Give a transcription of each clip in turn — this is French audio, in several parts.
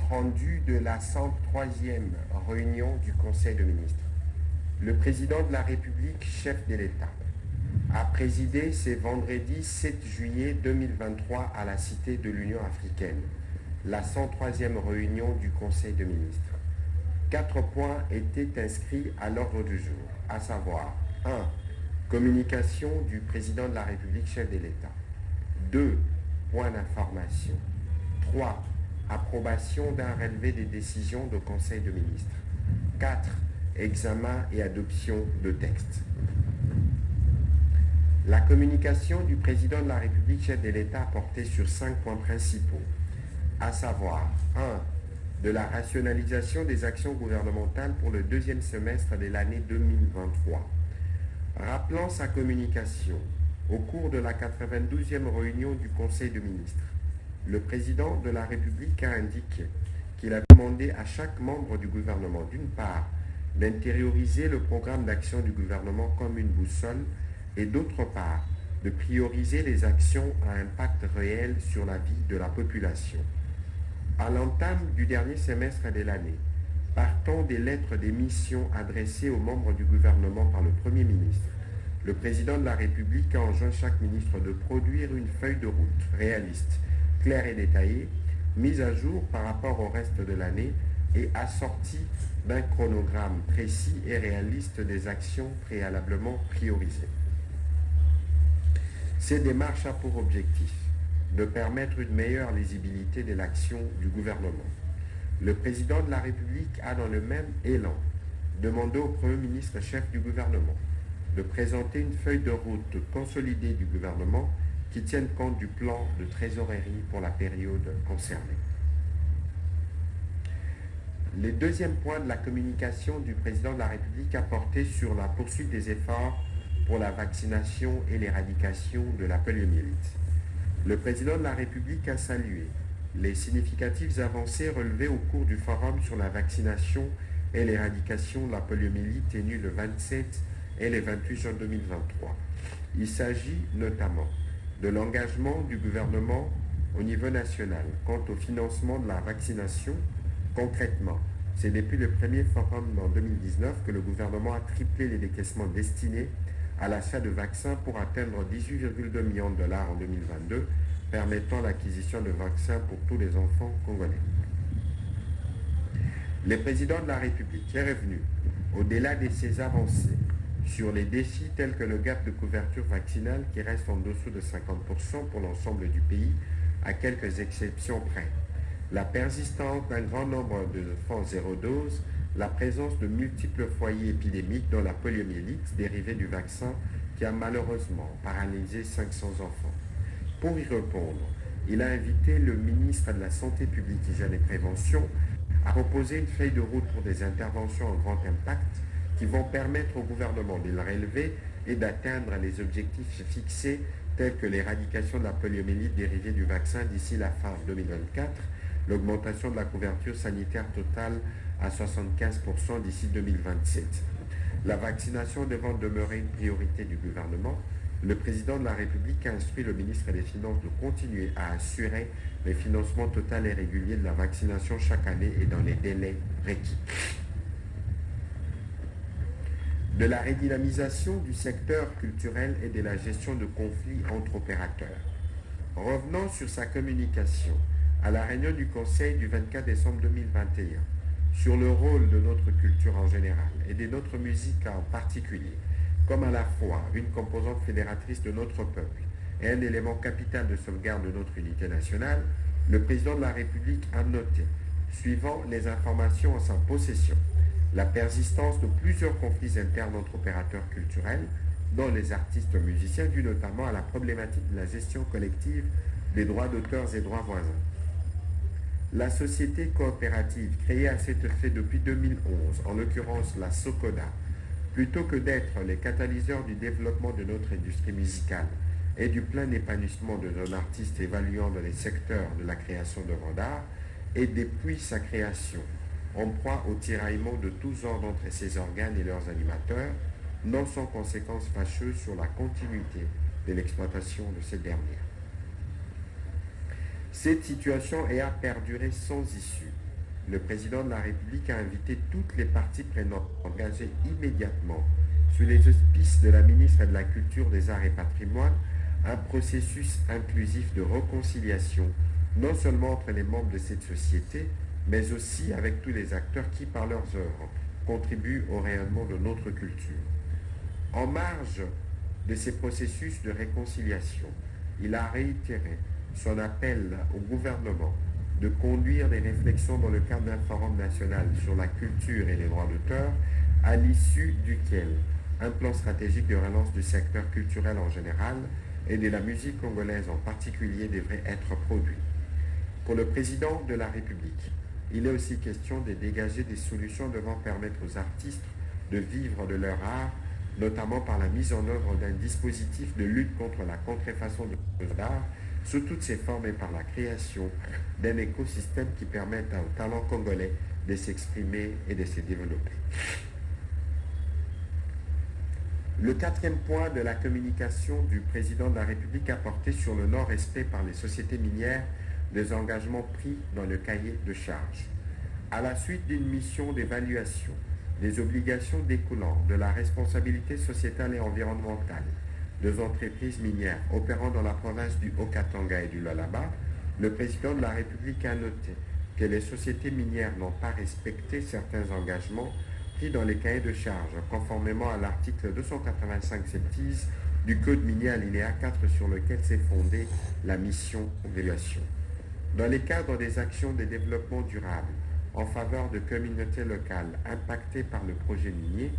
rendu de la 103e réunion du Conseil de ministres. Le président de la République, chef de l'État, a présidé ce vendredi 7 juillet 2023 à la Cité de l'Union africaine, la 103e réunion du Conseil de ministres. 4 points étaient inscrits à l'ordre du jour, à savoir 1. Communication du président de la République, chef de l'État. 2. Points d'information. 3. Approbation d'un relevé des décisions du Conseil de ministres. 4. Examen et adoption de textes. La communication du président de la République, chef de l'État, a porté sur 5 points principaux, à savoir 1. De la rationalisation des actions gouvernementales pour le deuxième semestre de l'année 2023. Rappelant sa communication au cours de la 92e réunion du Conseil de ministres, le président de la République a indiqué qu'il a demandé à chaque membre du gouvernement, d'une part, d'intérioriser le programme d'action du gouvernement comme une boussole et d'autre part, de prioriser les actions à impact réel sur la vie de la population. À l'entame du dernier semestre de l'année, partant des lettres des missions adressées aux membres du gouvernement par le Premier ministre, le président de la République a enjoint chaque ministre de produire une feuille de route réaliste, claire et détaillée, mise à jour par rapport au reste de l'année et assortie d'un chronogramme précis et réaliste des actions préalablement priorisées. Cette démarche a pour objectif de permettre une meilleure lisibilité de l'action du gouvernement. Le président de la République a dans le même élan demandé au Premier ministre chef du gouvernement de présenter une feuille de route consolidée du gouvernement qui tienne compte du plan de trésorerie pour la période concernée. Le deuxième point de la communication du président de la République a porté sur la poursuite des efforts pour la vaccination et l'éradication de la poliomyélite. Le président de la République a salué les significatives avancées relevées au cours du forum sur la vaccination et l'éradication de la poliomyélite tenu le 27 et le 28 juin 2023. Il s'agit notamment de l'engagement du gouvernement au niveau national quant au financement de la vaccination. Concrètement, c'est depuis le premier forum en 2019 que le gouvernement a triplé les décaissements destinés à l'achat de vaccins pour atteindre 18,2 millions de dollars en 2022, permettant l'acquisition de vaccins pour tous les enfants congolais. Le président de la République est revenu, au-delà de ces avancées, sur les défis tels que le gap de couverture vaccinale qui reste en dessous de 50% pour l'ensemble du pays, à quelques exceptions près. La persistance d'un grand nombre d'enfants zéro dose, la présence de multiples foyers épidémiques dont la poliomyélite dérivée du vaccin qui a malheureusement paralysé 500 enfants. Pour y répondre, il a invité le ministre de la Santé publique, Hygiène et Prévention à proposer une feuille de route pour des interventions en grand impact qui vont permettre au gouvernement de le relever et d'atteindre les objectifs fixés tels que l'éradication de la poliomyélite dérivée du vaccin d'ici la fin 2024, l'augmentation de la couverture sanitaire totale à 75% d'ici 2027. La vaccination devant demeurer une priorité du gouvernement, le président de la République a instruit le ministre des Finances de continuer à assurer le financement total et régulier de la vaccination chaque année et dans les délais requis. De la redynamisation du secteur culturel et de la gestion de conflits entre opérateurs. Revenant sur sa communication à la réunion du Conseil du 24 décembre 2021 sur le rôle de notre culture en général et de notre musique en particulier, comme à la fois une composante fédératrice de notre peuple et un élément capital de sauvegarde de notre unité nationale, le président de la République a noté, suivant les informations en sa possession, la persistance de plusieurs conflits internes entre opérateurs culturels, dont les artistes musiciens, dû notamment à la problématique de la gestion collective des droits d'auteur et droits voisins. La société coopérative créée à cet effet depuis 2011, en l'occurrence la SOCODA, plutôt que d'être les catalyseurs du développement de notre industrie musicale et du plein épanouissement de nos artistes évaluant dans les secteurs de la création d'œuvres d'art, et depuis sa création, en proie au tiraillement de tous ordres entre ses organes et leurs animateurs, non sans conséquences fâcheuses sur la continuité de l'exploitation de ces dernières. Cette situation a perduré sans issue le président de la République a invité toutes les parties prenantes à engager immédiatement, sous les auspices de la ministre de la Culture, des Arts et Patrimoine, un processus inclusif de réconciliation, non seulement entre les membres de cette société, mais aussi avec tous les acteurs qui, par leurs œuvres, contribuent au rayonnement de notre culture. En marge de ces processus de réconciliation, il a réitéré son appel au gouvernement de conduire des réflexions dans le cadre d'un forum national sur la culture et les droits d'auteur, à l'issue duquel un plan stratégique de relance du secteur culturel en général et de la musique congolaise en particulier devrait être produit. Pour le président de la République, il est aussi question de dégager des solutions devant permettre aux artistes de vivre de leur art, notamment par la mise en œuvre d'un dispositif de lutte contre la contrefaçon de l'art sous toutes ses formes et par la création d'un écosystème qui permette aux talents congolais de s'exprimer et de se développer. Le quatrième point de la communication du président de la République a porté sur le non-respect par les sociétés minières des engagements pris dans le cahier de charges. À la suite d'une mission d'évaluation des obligations découlant de la responsabilité sociétale et environnementale des entreprises minières opérant dans la province du Haut-Katanga et du Lualaba, le président de la République a noté que les sociétés minières n'ont pas respecté certains engagements pris dans les cahiers de charges, conformément à l'article 285 septies du Code minier alinéa 4 sur lequel s'est fondée la mission d'évaluation. Dans les cadres des actions de développement durable en faveur de communautés locales impactées par le projet minier,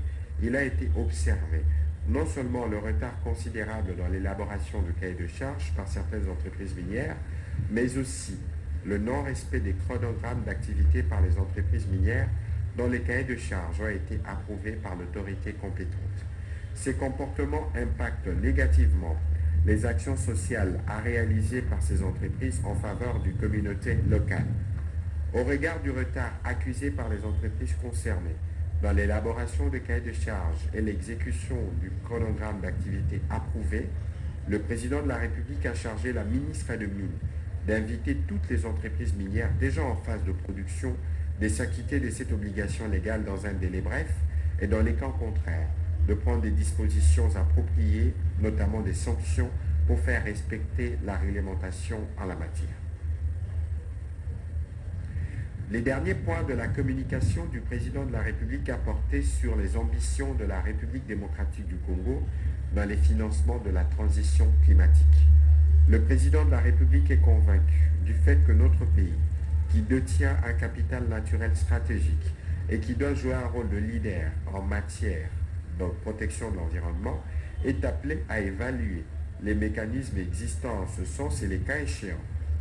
il a été observé non seulement le retard considérable dans l'élaboration de cahiers de charges par certaines entreprises minières, mais aussi le non-respect des chronogrammes d'activité par les entreprises minières dont les cahiers de charges ont été approuvés par l'autorité compétente. Ces comportements impactent négativement les actions sociales à réaliser par ces entreprises en faveur d'une communauté locale. Au regard du retard accusé par les entreprises concernées dans l'élaboration des cahiers de charges et l'exécution du chronogramme d'activité approuvé, le président de la République a chargé la ministre de Mines d'inviter toutes les entreprises minières déjà en phase de production de s'acquitter de cette obligation légale dans un délai bref et dans les cas contraires, de prendre des dispositions appropriées, notamment des sanctions, pour faire respecter la réglementation en la matière. Les derniers points de la communication du président de la République a porté sur les ambitions de la République démocratique du Congo dans les financements de la transition climatique. Le président de la République est convaincu du fait que notre pays, qui détient un capital naturel stratégique et qui doit jouer un rôle de leader en matière de protection de l'environnement, est appelé à évaluer les mécanismes existants en ce sens et les cas échéants,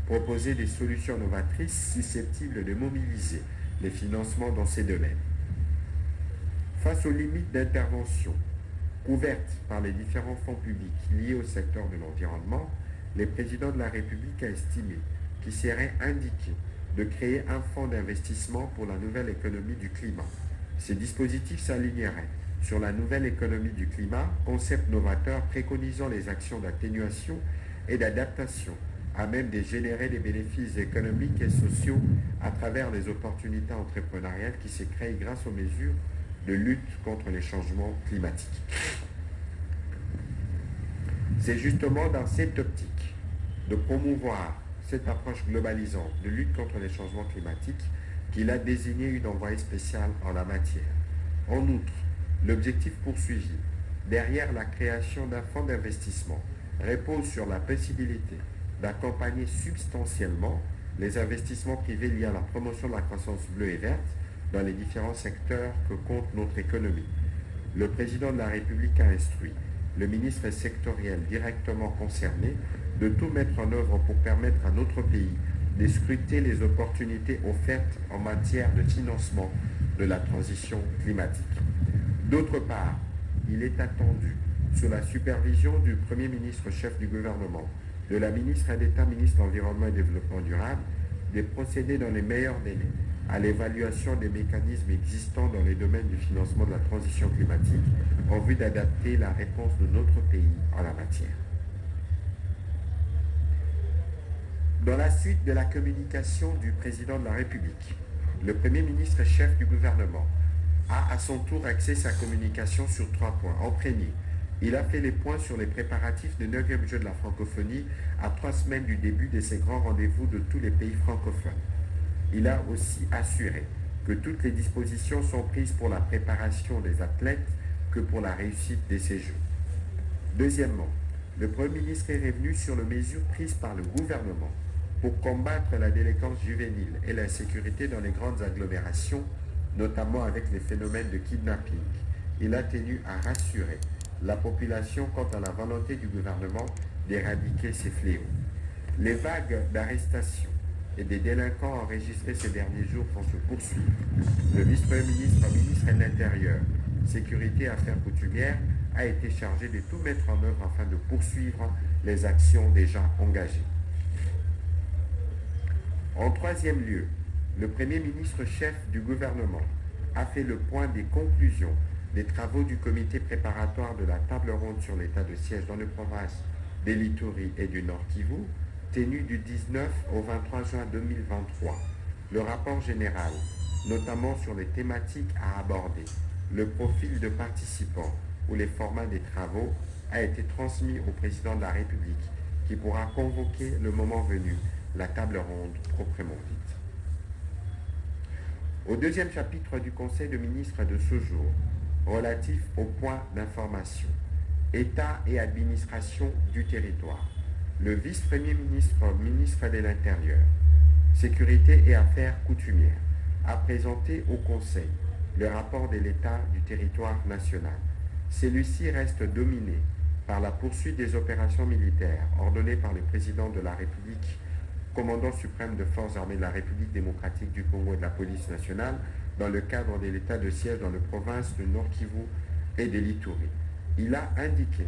proposer des solutions novatrices susceptibles de mobiliser les financements dans ces domaines. Face aux limites d'intervention couvertes par les différents fonds publics liés au secteur de l'environnement, le président de la République a estimé qu'il serait indiqué de créer un fonds d'investissement pour la nouvelle économie du climat. Ces dispositifs s'aligneraient sur la nouvelle économie du climat, concept novateur préconisant les actions d'atténuation et d'adaptation à même de générer des bénéfices économiques et sociaux à travers les opportunités entrepreneuriales qui se créent grâce aux mesures de lutte contre les changements climatiques. C'est justement dans cette optique de promouvoir cette approche globalisante de lutte contre les changements climatiques qu'il a désigné une envoyée spéciale en la matière. En outre, l'objectif poursuivi derrière la création d'un fonds d'investissement repose sur la possibilité d'accompagner substantiellement les investissements privés liés à la promotion de la croissance bleue et verte dans les différents secteurs que compte notre économie. Le président de la République a instruit le ministre sectoriel directement concerné de tout mettre en œuvre pour permettre à notre pays de scruter les opportunités offertes en matière de financement de la transition climatique. D'autre part, il est attendu, sous la supervision du Premier ministre chef du gouvernement, de la ministre d'État, ministre de l'Environnement et du Développement durable, de procéder dans les meilleurs délais à l'évaluation des mécanismes existants dans les domaines du financement de la transition climatique en vue d'adapter la réponse de notre pays en la matière. Dans la suite de la communication du président de la République, Le Premier ministre chef du gouvernement a à son tour axé sa communication sur 3 points. En premier, il a fait les points sur les préparatifs du 9e jeu de la francophonie à 3 semaines du début de ces grands rendez-vous de tous les pays francophones. Il a aussi assuré que toutes les dispositions sont prises pour la préparation des athlètes que pour la réussite de ces Jeux. Deuxièmement, le Premier ministre est revenu sur les mesures prises par le gouvernement pour combattre la délinquance juvénile et l'insécurité dans les grandes agglomérations, notamment avec les phénomènes de kidnapping. Il a tenu à rassurer la population quant à la volonté du gouvernement d'éradiquer ces fléaux. Les vagues d'arrestations et des délinquants enregistrés ces derniers jours vont se poursuivre. Le vice-premier ministre, ministre de l'Intérieur, Sécurité et Affaires coutumières, a été chargé de tout mettre en œuvre afin de poursuivre les actions déjà engagées. En troisième lieu, le Premier ministre chef du gouvernement a fait le point des conclusions des travaux du comité préparatoire de la table ronde sur l'état de siège dans les provinces de l'Ituri et du Nord Kivu, tenu du 19 au 23 juin 2023. Le rapport général, notamment sur les thématiques à aborder, le profil de participants ou les formats des travaux, a été transmis au président de la République, qui pourra convoquer le moment venu la table ronde proprement dite. Au deuxième chapitre du Conseil de ministres de ce jour, relatif au point d'information, État et administration du territoire, le vice-premier ministre, ministre de l'Intérieur, Sécurité et Affaires coutumières, a présenté au Conseil le rapport de l'État du territoire national. Celui-ci reste dominé par la poursuite des opérations militaires ordonnées par le président de la République, commandant suprême de forces armées de la République démocratique du Congo et de la police nationale, dans le cadre de l'état de siège dans les provinces de Nord Kivu et de l'Ituri. Il a indiqué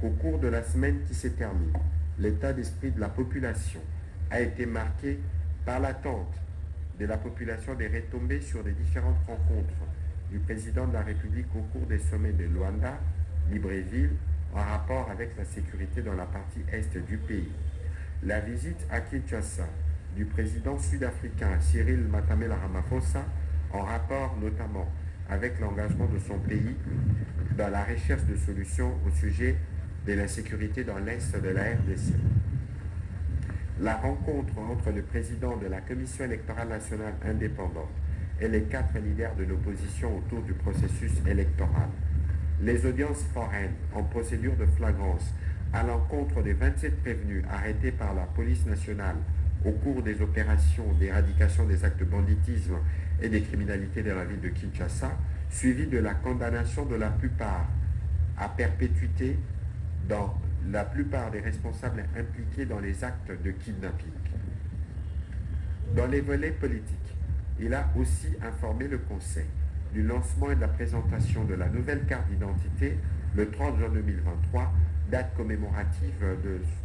qu'au cours de la semaine qui s'est terminée, l'état d'esprit de la population a été marqué par l'attente de la population des retombées sur les différentes rencontres du président de la République au cours des sommets de Luanda, Libreville, en rapport avec la sécurité dans la partie est du pays. La visite à Kinshasa du président sud-africain Cyril Matamela Ramaphosa, en rapport notamment avec l'engagement de son pays dans la recherche de solutions au sujet de l'insécurité dans l'est de la RDC. La rencontre entre le président de la Commission électorale nationale indépendante et les 4 leaders de l'opposition autour du processus électoral. Les audiences foraines en procédure de flagrance à l'encontre des 27 prévenus arrêtés par la police nationale au cours des opérations d'éradication des actes de banditisme et des criminalités dans la ville de Kinshasa, suivi de la condamnation de la plupart à perpétuité dans la plupart des responsables impliqués dans les actes de kidnapping. Dans les volets politiques, il a aussi informé le Conseil du lancement et de la présentation de la nouvelle carte d'identité le 30 juin 2023, date commémorative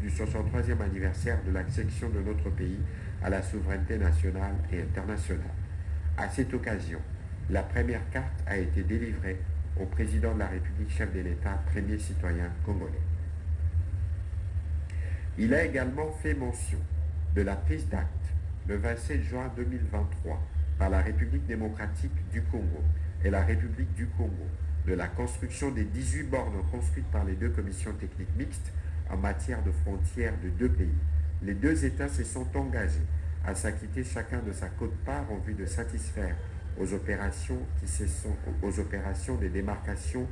du 63e anniversaire de l'accession de notre pays à la souveraineté nationale et internationale. À cette occasion, la première carte a été délivrée au président de la République, chef de l'État, premier citoyen congolais. Il a également fait mention de la prise d'acte le 27 juin 2023 par la République démocratique du Congo et la République du Congo de la construction des 18 bornes construites par les 2 commissions techniques mixtes en matière de frontières de 2 pays. Les 2 États se sont engagés à s'acquitter chacun de sa quote-part en vue de satisfaire aux opérations de démarcation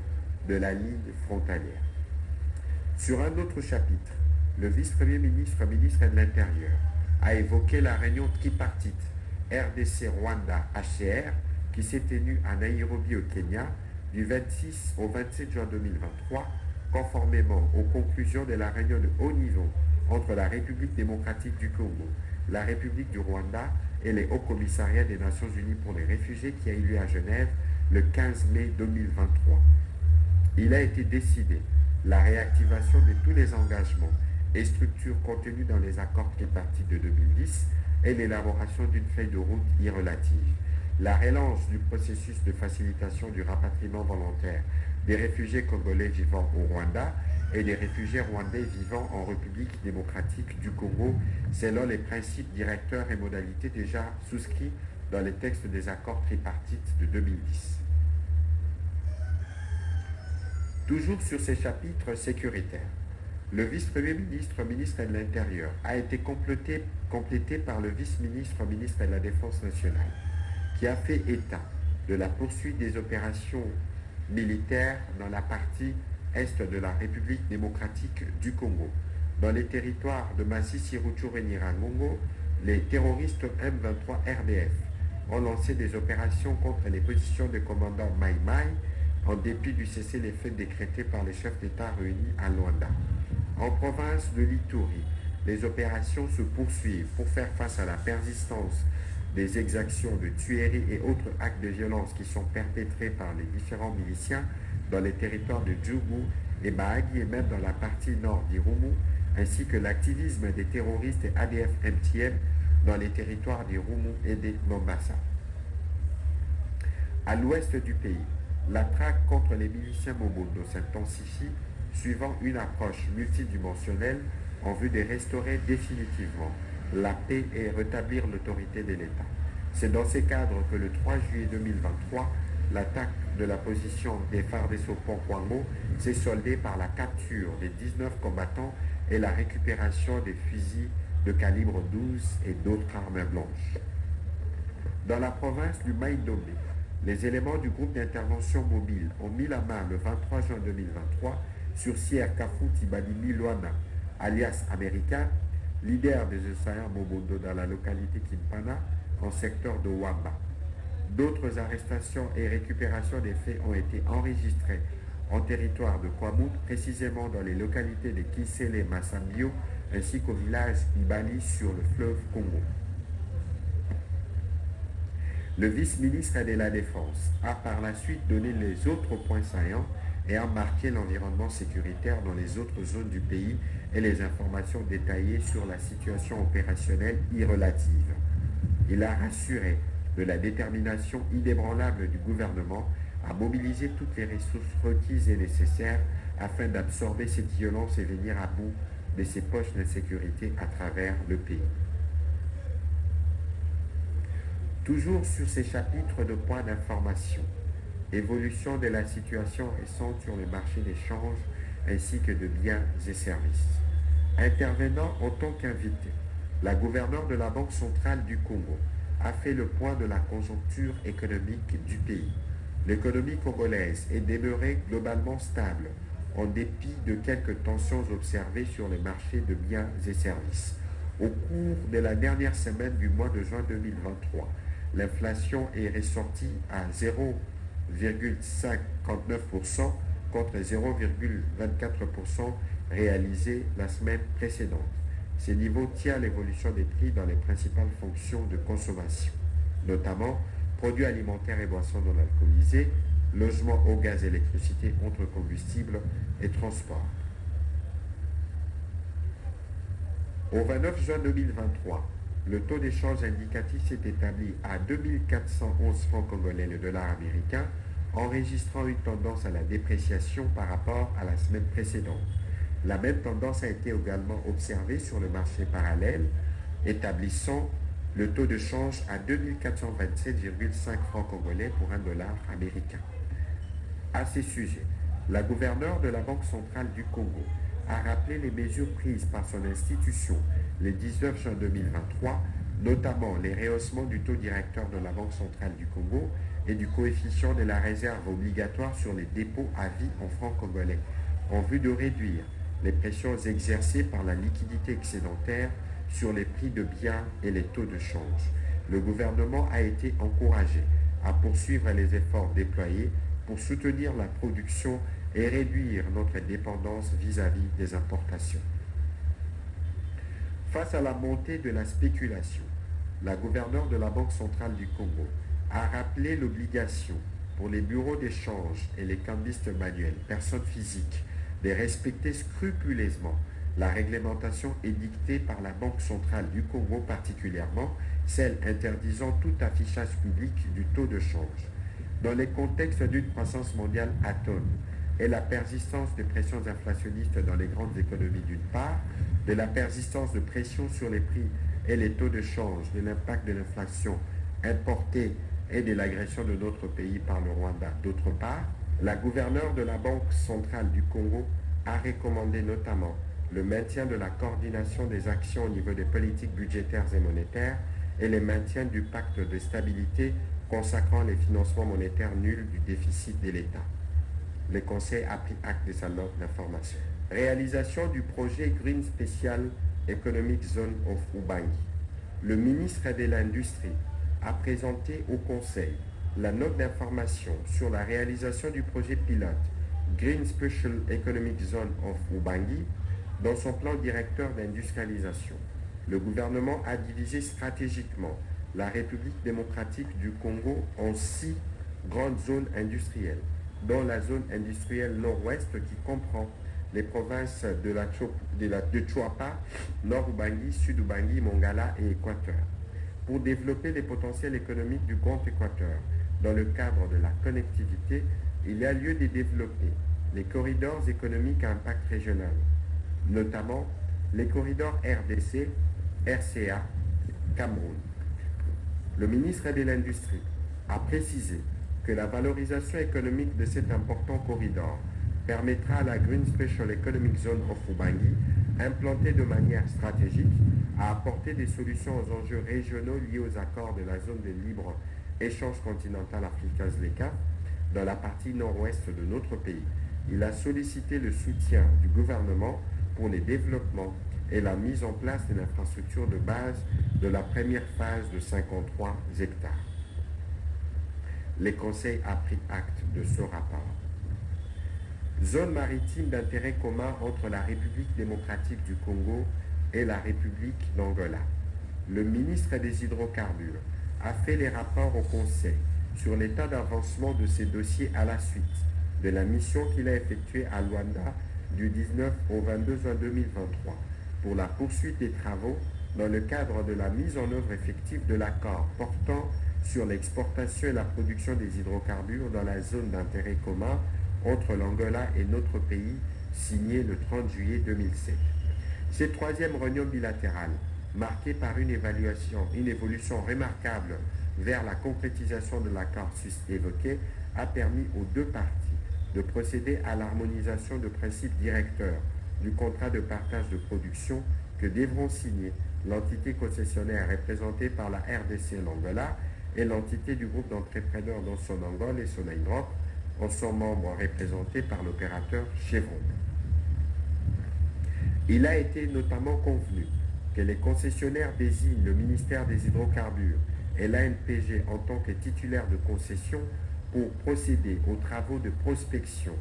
de la ligne frontalière. Sur un autre chapitre, le vice-premier ministre, ministre de l'Intérieur, a évoqué la réunion tripartite RDC-Rwanda-HCR qui s'est tenue à Nairobi au Kenya du 26 au 27 juin 2023, conformément aux conclusions de la réunion de haut niveau entre la République démocratique du Congo, la République du Rwanda et les Hauts Commissariats des Nations Unies pour les réfugiés qui a eu lieu à Genève le 15 mai 2023. Il a été décidé la réactivation de tous les engagements et structures contenues dans les accords tripartites de 2010 et l'élaboration d'une feuille de route y relative. La relance du processus de facilitation du rapatriement volontaire des réfugiés congolais vivant au Rwanda et des réfugiés rwandais vivant en République démocratique du Congo selon les principes directeurs et modalités déjà souscrits dans les textes des accords tripartites de 2010. Toujours sur ces chapitres sécuritaires, le vice-premier ministre, ministre de l'Intérieur, a été complété par le vice-ministre, ministre de la Défense nationale, qui a fait état de la poursuite des opérations militaires dans la partie est de la République démocratique du Congo. Dans les territoires de Masisi, Rutshuru et Nyiragongo, les terroristes M23 RDF ont lancé des opérations contre les positions des commandants Mai Mai, en dépit du cessez-le-feu décrété par les chefs d'État réunis à Luanda. En province de l'Ituri, les opérations se poursuivent pour faire face à la persistance des exactions de tueries et autres actes de violence qui sont perpétrés par les différents miliciens dans les territoires de Djougou et Mahagi et même dans la partie nord d'Irumu, ainsi que l'activisme des terroristes et ADF-MTM dans les territoires d'Irumu et de Mombasa. À l'ouest du pays, la traque contre les miliciens Mobondo s'intensifie, suivant une approche multidimensionnelle en vue de restaurer définitivement la paix et rétablir l'autorité de l'État. C'est dans ces cadres que le 3 juillet 2023, l'attaque de la position des FARDC au pont Kwango s'est soldée par la capture des 19 combattants et la récupération des fusils de calibre 12 et d'autres armes blanches. Dans la province du Maïdomé, les éléments du groupe d'intervention mobile ont mis la main le 23 juin 2023 sur Sier Kafuti Badimi Luana, alias Américain, leader des assaillants Mobondo dans la localité Kimpana, en secteur de Wamba. D'autres arrestations et récupérations des faits ont été enregistrées en territoire de Kwamut, précisément dans les localités de Kisele et Massambio, ainsi qu'au village Ibali sur le fleuve Congo. Le vice-ministre de la Défense a par la suite donné les autres points saillants et a marqué l'environnement sécuritaire dans les autres zones du pays et les informations détaillées sur la situation opérationnelle y relative. Il a rassuré de la détermination inébranlable du gouvernement à mobiliser toutes les ressources requises et nécessaires afin d'absorber cette violence et venir à bout de ces poches d'insécurité à travers le pays. Toujours sur ces chapitres de points d'information, évolution de la situation récente sur les marchés d'échange ainsi que de biens et services. Intervenant en tant qu'invité, la gouverneure de la Banque centrale du Congo a fait le point de la conjoncture économique du pays. L'économie congolaise est demeurée globalement stable, en dépit de quelques tensions observées sur les marchés de biens et services. Au cours de la dernière semaine du mois de juin 2023, l'inflation est ressortie à 0,59% contre 0,24% réalisé la semaine précédente. Ces niveaux tiennent l'évolution des prix dans les principales fonctions de consommation, notamment produits alimentaires et boissons non alcoolisées, logements, eau, gaz, électricité, autres combustibles et transports. Au 29 juin 2023, le taux d'échange indicatif s'est établi à 2411 francs congolais le dollar américain, enregistrant une tendance à la dépréciation par rapport à la semaine précédente. La même tendance a été également observée sur le marché parallèle, établissant le taux de change à 2427,5 francs congolais pour un dollar américain. À ces sujets, la gouverneure de la Banque centrale du Congo a rappelé les mesures prises par son institution le 19 juin 2023, notamment les rehaussements du taux directeur de la Banque centrale du Congo et du coefficient de la réserve obligatoire sur les dépôts à vie en francs congolais, en vue de réduire les pressions exercées par la liquidité excédentaire sur les prix de biens et les taux de change. Le gouvernement a été encouragé à poursuivre les efforts déployés pour soutenir la production et réduire notre dépendance vis-à-vis des importations. Face à la montée de la spéculation, la gouverneure de la Banque centrale du Congo a rappelé l'obligation pour les bureaux d'échange et les cambistes manuels, personnes physiques, de respecter scrupuleusement la réglementation édictée par la Banque centrale du Congo, particulièrement celle interdisant tout affichage public du taux de change. Dans les contextes d'une croissance mondiale atone et la persistance de pressions inflationnistes dans les grandes économies d'une part, de la persistance de pression sur les prix et les taux de change, de l'impact de l'inflation importée et de l'agression de notre pays par le Rwanda. D'autre part, la gouverneure de la Banque centrale du Congo a recommandé notamment le maintien de la coordination des actions au niveau des politiques budgétaires et monétaires et le maintien du pacte de stabilité consacrant les financements monétaires nuls du déficit de l'État. Le Conseil a pris acte de sa note d'information. Réalisation du projet Green Special Economic Zone of Ubangi. Le ministre de l'Industrie a présenté au Conseil la note d'information sur la réalisation du projet pilote Green Special Economic Zone of Ubangi dans son plan directeur d'industrialisation. Le gouvernement a divisé stratégiquement la République démocratique du Congo en 6 grandes zones industrielles, dont la zone industrielle nord-ouest qui comprend les provinces de Chuapa, Nord-Ubangi, Sud-Ubangi, Mongala et Équateur. Pour développer les potentiels économiques du Grand Équateur, dans le cadre de la connectivité, il y a lieu de développer les corridors économiques à impact régional, notamment les corridors RDC, RCA, Cameroun. Le ministre de l'Industrie a précisé que la valorisation économique de cet important corridor permettra à la Green Special Economic Zone of Ubangi, implantée de manière stratégique, à apporter des solutions aux enjeux régionaux liés aux accords de la zone de libre-échange continental africain-ZLECA dans la partie nord-ouest de notre pays. Il a sollicité le soutien du gouvernement pour les développements et la mise en place d'une infrastructure de base de la première phase de 53 hectares. Le Conseil a pris acte de ce rapport. Zone maritime d'intérêt commun entre la République démocratique du Congo et la République d'Angola. Le ministre des Hydrocarbures a fait les rapports au Conseil sur l'état d'avancement de ces dossiers à la suite de la mission qu'il a effectuée à Luanda du 19 au 22 juin 2023 pour la poursuite des travaux dans le cadre de la mise en œuvre effective de l'accord portant sur l'exportation et la production des hydrocarbures dans la zone d'intérêt commun entre l'Angola et notre pays, signé le 30 juillet 2007. Cette troisième réunion bilatérale, marquée par une évolution remarquable vers la concrétisation de l'accord évoqué, a permis aux deux parties de procéder à l'harmonisation de principes directeurs du contrat de partage de production que devront signer l'entité concessionnaire représentée par la RDC l'Angola et l'entité du groupe d'entrepreneurs dans son Angola et son Hydroc, en son membre représenté par l'opérateur Chevron. Il a été notamment convenu que les concessionnaires désignent le ministère des Hydrocarbures et l'ANPG en tant que titulaire de concession pour procéder aux travaux de prospection,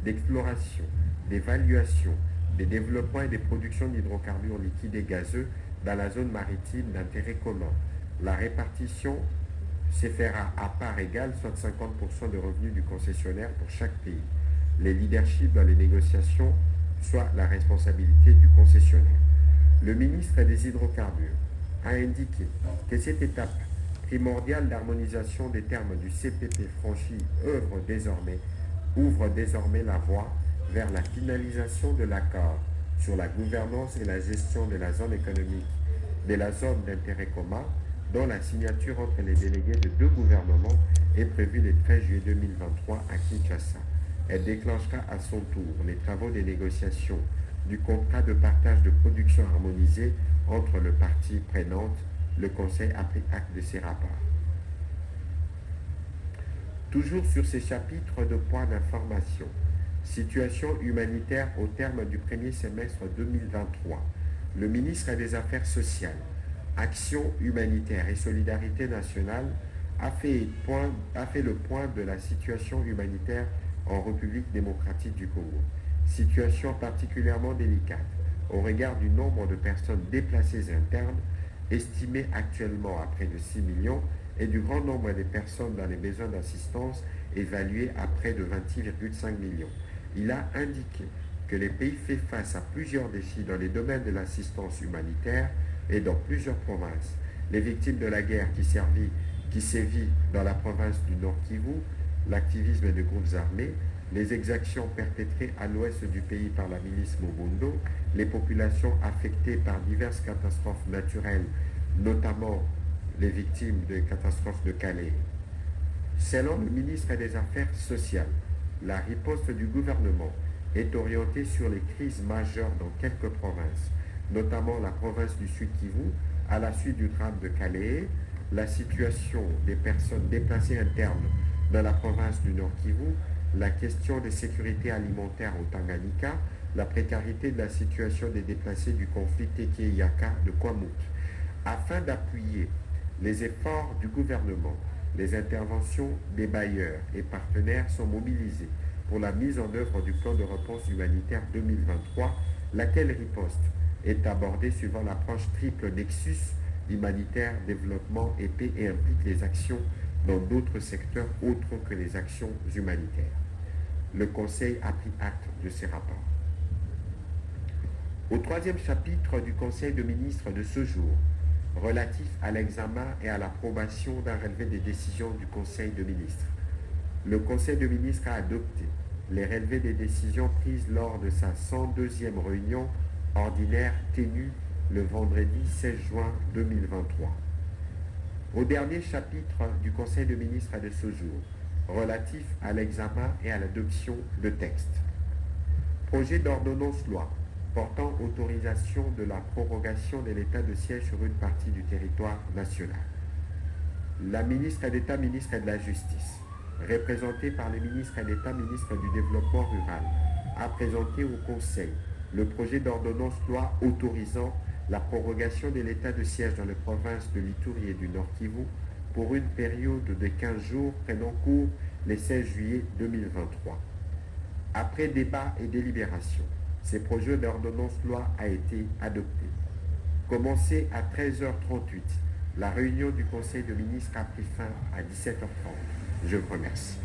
d'exploration, d'évaluation, de développement et de production d'hydrocarbures liquides et gazeux dans la zone maritime d'intérêt commun. La répartition se fera à part égale, soit 50% de revenus du concessionnaire pour chaque pays. Les leaderships dans les négociations, soit la responsabilité du concessionnaire. Le ministre des Hydrocarbures a indiqué que cette étape primordiale d'harmonisation des termes du CPP franchi ouvre désormais la voie vers la finalisation de l'accord sur la gouvernance et la gestion de la zone économique, de la zone d'intérêt commun, dont la signature entre les délégués de deux gouvernements est prévue le 13 juillet 2023 à Kinshasa. Elle déclenchera à son tour les travaux des négociations du contrat de partage de production harmonisé entre les parties prenantes. Le Conseil a pris acte de ces rapports. Toujours sur ces chapitres de points d'information, situation humanitaire au terme du premier semestre 2023, le ministre des Affaires sociales, Action humanitaire et solidarité nationale a fait le point de la situation humanitaire en République démocratique du Congo. Situation particulièrement délicate au regard du nombre de personnes déplacées internes, estimé actuellement à près de 6 millions, et du grand nombre de personnes dans les besoins d'assistance, évalué à près de 26,5 millions. Il a indiqué que les pays font face à plusieurs défis dans les domaines de l'assistance humanitaire et dans plusieurs provinces. Les victimes de la guerre qui sévit dans la province du Nord Kivu, l'activisme de groupes armés, les exactions perpétrées à l'ouest du pays par la milice Mobundo, les populations affectées par diverses catastrophes naturelles, notamment les victimes des catastrophes de Calais. Selon le ministre des Affaires sociales, la riposte du gouvernement est orientée sur les crises majeures dans quelques provinces, notamment la province du Sud Kivu, à la suite du drame de Calais, la situation des personnes déplacées internes dans la province du Nord Kivu, la question de sécurité alimentaire au Tanganyika, la précarité de la situation des déplacés du conflit Teke-Yaka de Kwamut. Afin d'appuyer les efforts du gouvernement, les interventions des bailleurs et partenaires sont mobilisées pour la mise en œuvre du plan de réponse humanitaire 2023, laquelle riposte est abordée suivant l'approche triple nexus humanitaire, développement et paix et implique les actions dans d'autres secteurs autres que les actions humanitaires. Le Conseil a pris acte de ces rapports. Au troisième chapitre du Conseil de ministres de ce jour, relatif à l'examen et à l'approbation d'un relevé des décisions du Conseil de ministres, le Conseil de ministres a adopté les relevés des décisions prises lors de sa 102e réunion ordinaire tenue le vendredi 16 juin 2023. Au dernier chapitre du Conseil de ministres de ce jour, relatif à l'examen et à l'adoption de textes. Projet d'ordonnance-loi portant autorisation de la prorogation de l'état de siège sur une partie du territoire national. La ministre d'État, ministre de la Justice, représentée par le ministre d'État, ministre du Développement rural, a présenté au Conseil le projet d'ordonnance-loi autorisant la prorogation de l'état de siège dans les provinces de l'Ituri et du Nord Kivu pour une période de 15 jours prenant cours le 16 juillet 2023. Après débat et délibération, ce projet d'ordonnance-loi a été adopté. Commencé à 13h38, la réunion du Conseil de ministres a pris fin à 17h30. Je vous remercie.